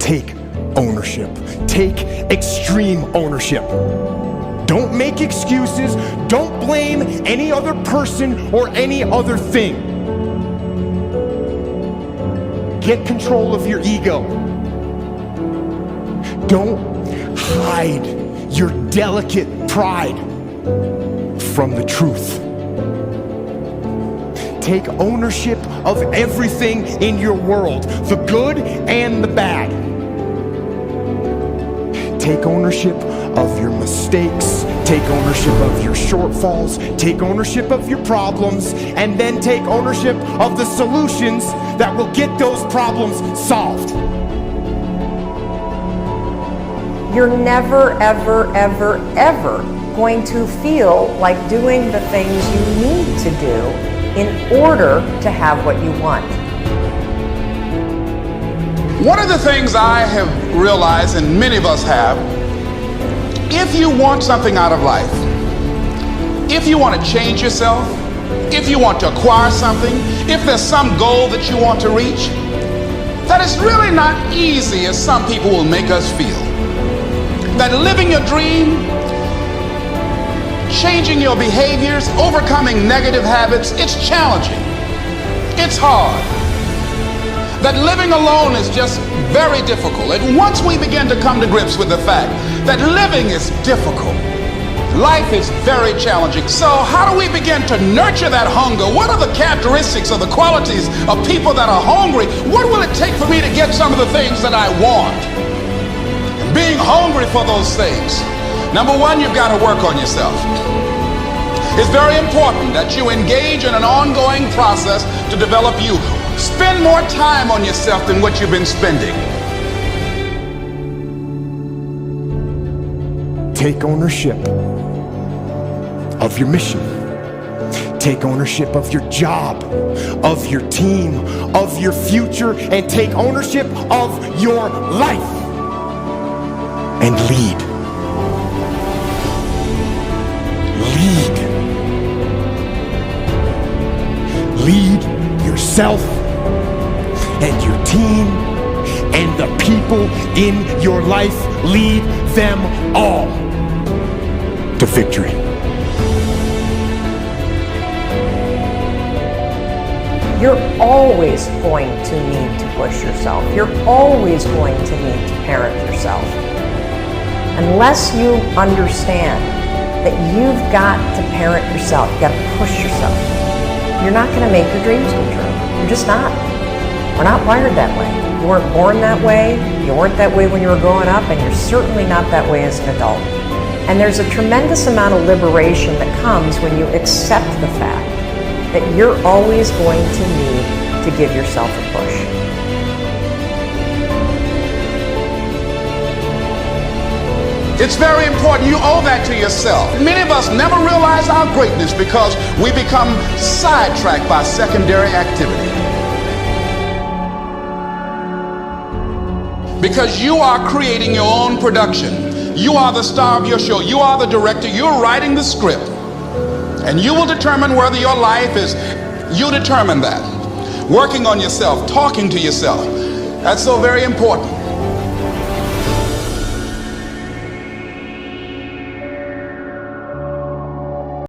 take ownership. Take extreme ownership. Don't make excuses. Don't blame any other person or any other thing. Get control of your ego. Don't hide your delicate pride from the truth. Take ownership of everything in your world, the good and the bad. Take ownership of your mistakes, take ownership of your shortfalls, take ownership of your problems, and then take ownership of the solutions that will get those problems solved. You're never, ever, ever, ever going to feel like doing the things you need to do in order to have what you want. One of the things I have realized, and many of us have, if you want something out of life, if you want to change yourself, if you want to acquire something, if there's some goal that you want to reach, that it's really not easy as some people will make us feel. That living your dream, changing your behaviors, overcoming negative habits, it's challenging. It's hard. That living alone is just very difficult. And once we begin to come to grips with the fact that living is difficult, life is very challenging. So how do we begin to nurture that hunger? What are the characteristics or the qualities of people that are hungry? What will it take for me to get some of the things that I want? And being hungry for those things, number one, you've got to work on yourself. It's very important that you engage in an ongoing process to develop you. Spend more time on yourself than what you've been spending. Take ownership of your mission. Take ownership of your job, of your team, of your future, and take ownership of your life. And lead. Lead. Lead yourself and your team and the people in your life. Lead them all to victory. You're always going to need to push yourself. You're always going to need to parent yourself. Unless you understand that you've got to parent yourself, you've got to push yourself, you're not going to make your dreams come true. You're just not. We're not wired that way. You weren't born that way, you weren't that way when you were growing up, and you're certainly not that way as an adult. And there's a tremendous amount of liberation that comes when you accept the fact that you're always going to need to give yourself a push. It's very important. You owe that to yourself. Many of us never realize our greatness because we become sidetracked by secondary activity. Because you are creating your own production. You are the star of your show. You are the director. You're writing the script. And you will determine whether your life is, you determine that. Working on yourself, talking to yourself. That's so very important.